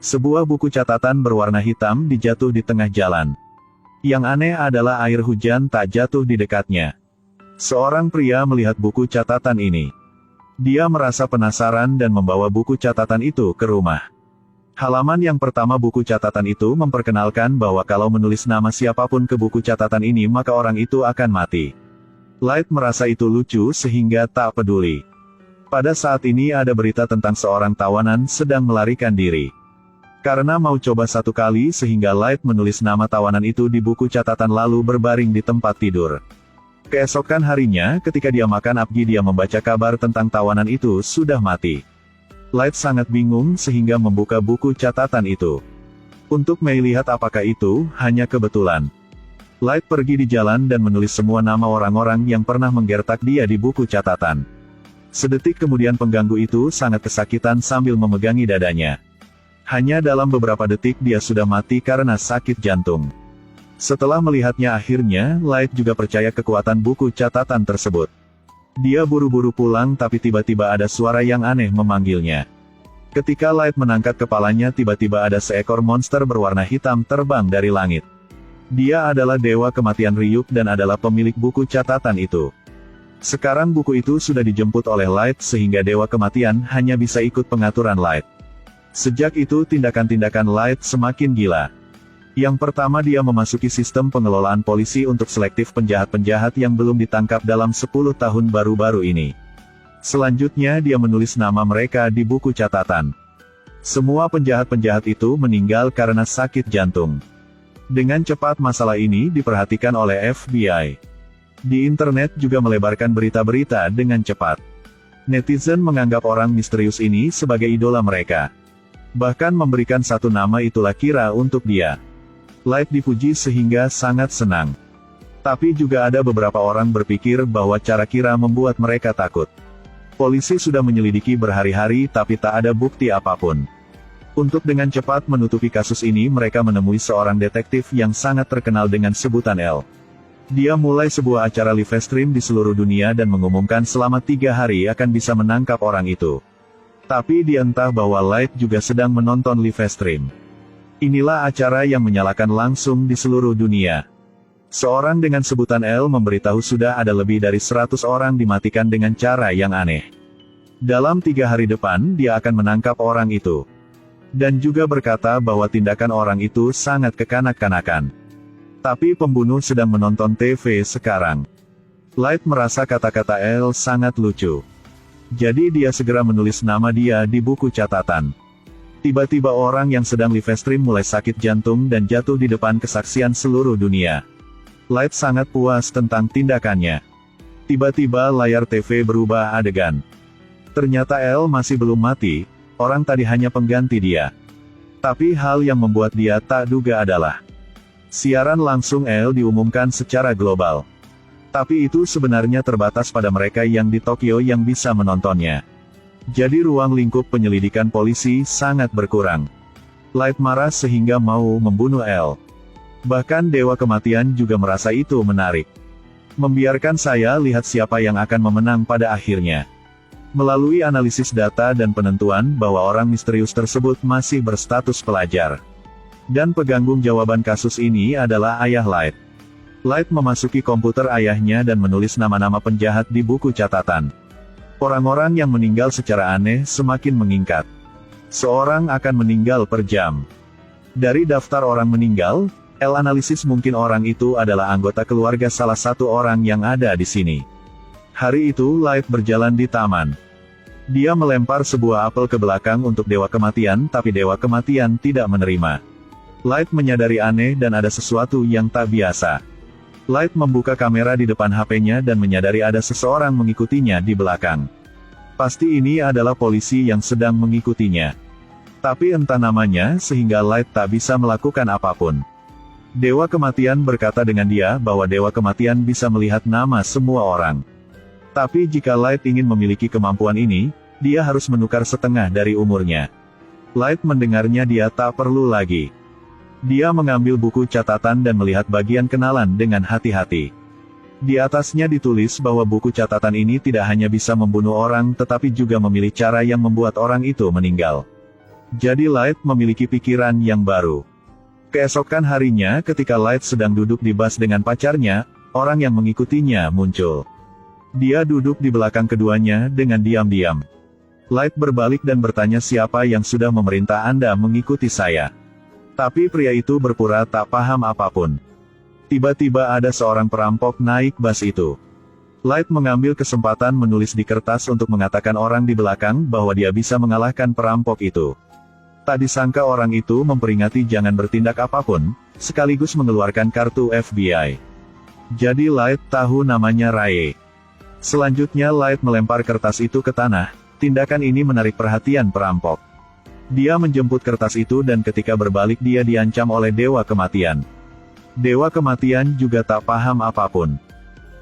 Sebuah buku catatan berwarna hitam dijatuh di tengah jalan. Yang aneh adalah air hujan tak jatuh di dekatnya. Seorang pria melihat buku catatan ini. Dia merasa penasaran dan membawa buku catatan itu ke rumah. Halaman yang pertama buku catatan itu memperkenalkan bahwa kalau menulis nama siapapun ke buku catatan ini maka orang itu akan mati. Light merasa itu lucu sehingga tak peduli. Pada saat ini ada berita tentang seorang tawanan sedang melarikan diri. Karena mau coba satu kali sehingga Light menulis nama tawanan itu di buku catatan lalu berbaring di tempat tidur. Keesokan harinya ketika dia makan apgi dia membaca kabar tentang tawanan itu sudah mati. Light sangat bingung sehingga membuka buku catatan itu. Untuk melihat apakah itu hanya kebetulan. Light pergi di jalan dan menulis semua nama orang-orang yang pernah menggertak dia di buku catatan. Sedetik kemudian pengganggu itu sangat kesakitan sambil memegangi dadanya. Hanya dalam beberapa detik dia sudah mati karena sakit jantung. Setelah melihatnya akhirnya, Light juga percaya kekuatan buku catatan tersebut. Dia buru-buru pulang tapi tiba-tiba ada suara yang aneh memanggilnya. Ketika Light mengangkat kepalanya tiba-tiba ada seekor monster berwarna hitam terbang dari langit. Dia adalah Dewa Kematian Ryuk dan adalah pemilik buku catatan itu. Sekarang buku itu sudah dijemput oleh Light sehingga Dewa Kematian hanya bisa ikut pengaturan Light. Sejak itu tindakan-tindakan Light semakin gila. Yang pertama dia memasuki sistem pengelolaan polisi untuk selektif penjahat-penjahat yang belum ditangkap dalam 10 tahun baru-baru ini. Selanjutnya dia menulis nama mereka di buku catatan. Semua penjahat-penjahat itu meninggal karena sakit jantung. Dengan cepat masalah ini diperhatikan oleh FBI. Di internet juga melebarkan berita-berita dengan cepat. Netizen menganggap orang misterius ini sebagai idola mereka. Bahkan memberikan satu nama itulah Kira untuk dia. Light dipuji sehingga sangat senang. Tapi juga ada beberapa orang berpikir bahwa cara Kira membuat mereka takut. Polisi sudah menyelidiki berhari-hari tapi tak ada bukti apapun. Untuk dengan cepat menutupi kasus ini mereka menemui seorang detektif yang sangat terkenal dengan sebutan L. Dia mulai sebuah acara live stream di seluruh dunia dan mengumumkan selama 3 hari akan bisa menangkap orang itu. Tapi dia entah bahwa Light juga sedang menonton live stream. Inilah acara yang menyalakan langsung di seluruh dunia. Seorang dengan sebutan L memberitahu sudah ada lebih dari 100 orang dimatikan dengan cara yang aneh. Dalam 3 hari depan dia akan menangkap orang itu. Dan juga berkata bahwa tindakan orang itu sangat kekanak-kanakan. Tapi pembunuh sedang menonton TV sekarang. Light merasa kata-kata L sangat lucu. Jadi dia segera menulis nama dia di buku catatan. Tiba-tiba orang yang sedang live stream mulai sakit jantung dan jatuh di depan kesaksian seluruh dunia. Light sangat puas tentang tindakannya. Tiba-tiba layar TV berubah adegan. Ternyata L masih belum mati, orang tadi hanya pengganti dia. Tapi hal yang membuat dia tak duga adalah siaran langsung L diumumkan secara global. Tapi itu sebenarnya terbatas pada mereka yang di Tokyo yang bisa menontonnya. Jadi ruang lingkup penyelidikan polisi sangat berkurang. Light marah sehingga mau membunuh L. Bahkan Dewa Kematian juga merasa itu menarik. Membiarkan saya lihat siapa yang akan memenang pada akhirnya. Melalui analisis data dan penentuan bahwa orang misterius tersebut masih berstatus pelajar. Dan pengganggu jawaban kasus ini adalah ayah Light. Light memasuki komputer ayahnya dan menulis nama-nama penjahat di buku catatan. Orang-orang yang meninggal secara aneh semakin meningkat. Seorang akan meninggal per jam. Dari daftar orang meninggal, L analisis mungkin orang itu adalah anggota keluarga salah satu orang yang ada di sini. Hari itu Light berjalan di taman. Dia melempar sebuah apel ke belakang untuk Dewa Kematian tapi Dewa Kematian tidak menerima. Light menyadari aneh dan ada sesuatu yang tak biasa. Light membuka kamera di depan HP-nya dan menyadari ada seseorang mengikutinya di belakang. Pasti ini adalah polisi yang sedang mengikutinya. Tapi entah namanya sehingga Light tak bisa melakukan apapun. Dewa Kematian berkata dengan dia bahwa Dewa Kematian bisa melihat nama semua orang. Tapi jika Light ingin memiliki kemampuan ini, dia harus menukar setengah dari umurnya. Light mendengarnya dia tak perlu lagi. Dia mengambil buku catatan dan melihat bagian kenalan dengan hati-hati. Di atasnya ditulis bahwa buku catatan ini tidak hanya bisa membunuh orang tetapi juga memilih cara yang membuat orang itu meninggal. Jadi Light memiliki pikiran yang baru. Keesokan harinya ketika Light sedang duduk di bus dengan pacarnya, orang yang mengikutinya muncul. Dia duduk di belakang keduanya dengan diam-diam. Light berbalik dan bertanya siapa yang sudah memerintah Anda mengikuti saya. Tapi pria itu berpura tak paham apapun. Tiba-tiba ada seorang perampok naik bus itu. Light mengambil kesempatan menulis di kertas untuk mengatakan orang di belakang bahwa dia bisa mengalahkan perampok itu. Tak disangka orang itu memperingati jangan bertindak apapun, sekaligus mengeluarkan kartu FBI. Jadi Light tahu namanya Raye. Selanjutnya Light melempar kertas itu ke tanah. Tindakan ini menarik perhatian perampok. Dia menjemput kertas itu dan ketika berbalik dia diancam oleh Dewa Kematian. Dewa Kematian juga tak paham apapun.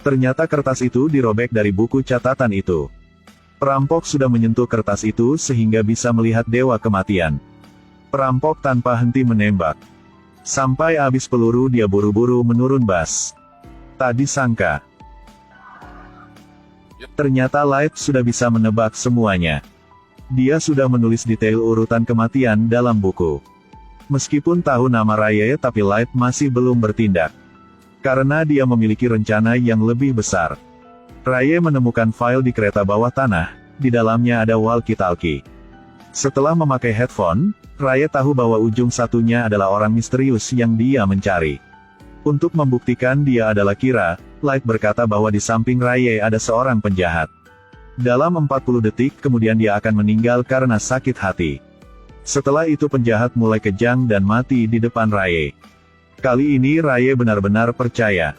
Ternyata kertas itu dirobek dari buku catatan itu. Perampok sudah menyentuh kertas itu sehingga bisa melihat Dewa Kematian. Perampok tanpa henti menembak. Sampai habis peluru dia buru-buru menurun bus. Tak disangka. Ternyata Light sudah bisa menebak semuanya. Dia sudah menulis detail urutan kematian dalam buku. Meskipun tahu nama Raye tapi Light masih belum bertindak. Karena dia memiliki rencana yang lebih besar. Raye menemukan file di kereta bawah tanah, di dalamnya ada walkie-talkie. Setelah memakai headphone, Raye tahu bahwa ujung satunya adalah orang misterius yang dia mencari. Untuk membuktikan dia adalah Kira, Light berkata bahwa di samping Raye ada seorang penjahat. Dalam 40 detik kemudian dia akan meninggal karena sakit hati. Setelah itu penjahat mulai kejang dan mati di depan Raye. Kali ini Raye benar-benar percaya.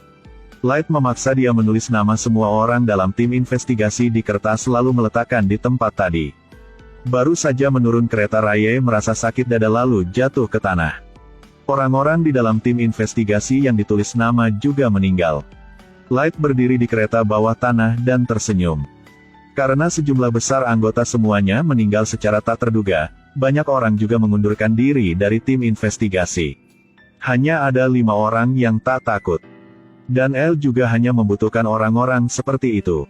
Light memaksa dia menulis nama semua orang dalam tim investigasi di kertas lalu meletakkan di tempat tadi. Baru saja menurun kereta Raye merasa sakit dada lalu jatuh ke tanah. Orang-orang di dalam tim investigasi yang ditulis nama juga meninggal. Light berdiri di kereta bawah tanah dan tersenyum. Karena sejumlah besar anggota semuanya meninggal secara tak terduga, banyak orang juga mengundurkan diri dari tim investigasi. Hanya ada 5 orang yang tak takut. Dan L juga hanya membutuhkan orang-orang seperti itu.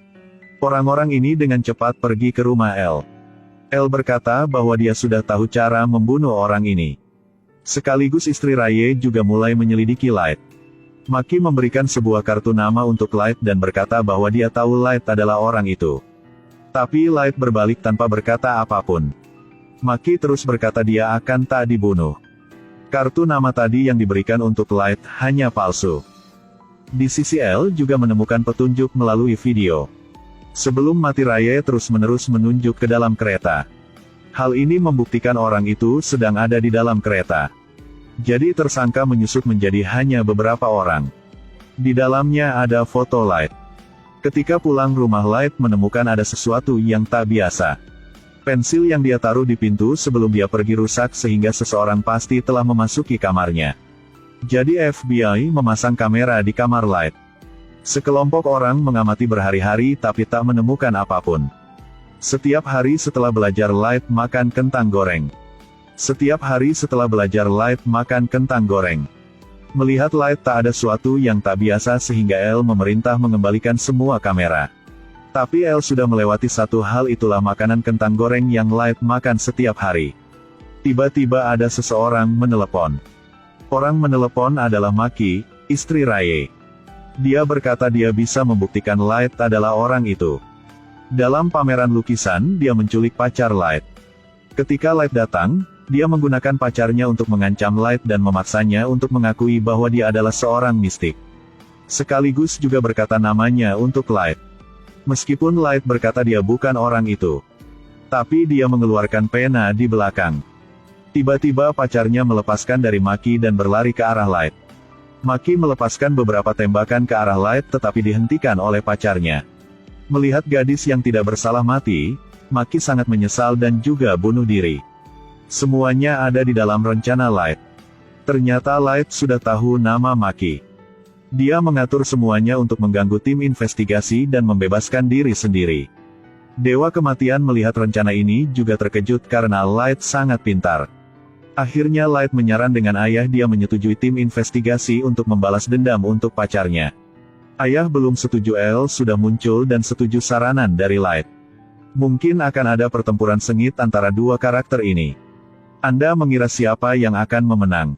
Orang-orang ini dengan cepat pergi ke rumah L. L berkata bahwa dia sudah tahu cara membunuh orang ini. Sekaligus istri Raye juga mulai menyelidiki Light. Maki memberikan sebuah kartu nama untuk Light dan berkata bahwa dia tahu Light adalah orang itu. Tapi Light berbalik tanpa berkata apapun. Maki terus berkata dia akan tak dibunuh. Kartu nama tadi yang diberikan untuk Light hanya palsu. Di sisi L juga menemukan petunjuk melalui video. Sebelum mati Raye terus-menerus menunjuk ke dalam kereta. Hal ini membuktikan orang itu sedang ada di dalam kereta. Jadi tersangka menyusup menjadi hanya beberapa orang. Di dalamnya ada foto Light. Ketika pulang rumah Light menemukan ada sesuatu yang tak biasa. Pensil yang dia taruh di pintu sebelum dia pergi rusak sehingga seseorang pasti telah memasuki kamarnya. Jadi FBI memasang kamera di kamar Light. Sekelompok orang mengamati berhari-hari tapi tak menemukan apapun. Setiap hari setelah belajar Light makan kentang goreng. Setiap hari setelah belajar Light makan kentang goreng. Melihat Light tak ada sesuatu yang tak biasa sehingga L memerintah mengembalikan semua kamera. Tapi L sudah melewati satu hal, itulah makanan kentang goreng yang Light makan setiap hari. Tiba-tiba ada seseorang menelepon. Orang menelepon adalah Maki, istri Raye. Dia berkata dia bisa membuktikan Light adalah orang itu. Dalam pameran lukisan dia menculik pacar Light. Ketika Light datang, dia menggunakan pacarnya untuk mengancam Light dan memaksanya untuk mengakui bahwa dia adalah seorang mistik. Sekaligus juga berkata namanya untuk Light. Meskipun Light berkata dia bukan orang itu. Tapi dia mengeluarkan pena di belakang. Tiba-tiba pacarnya melepaskan dari Maki dan berlari ke arah Light. Maki melepaskan beberapa tembakan ke arah Light tetapi dihentikan oleh pacarnya. Melihat gadis yang tidak bersalah mati, Maki sangat menyesal dan juga bunuh diri. Semuanya ada di dalam rencana Light. Ternyata Light sudah tahu nama Maki. Dia mengatur semuanya untuk mengganggu tim investigasi dan membebaskan diri sendiri. Dewa Kematian melihat rencana ini juga terkejut karena Light sangat pintar. Akhirnya Light menyaran dengan ayah dia menyetujui tim investigasi untuk membalas dendam untuk pacarnya. Ayah belum setuju, L sudah muncul dan setuju saranan dari Light. Mungkin akan ada pertempuran sengit antara dua karakter ini. Anda mengira siapa yang akan memenang?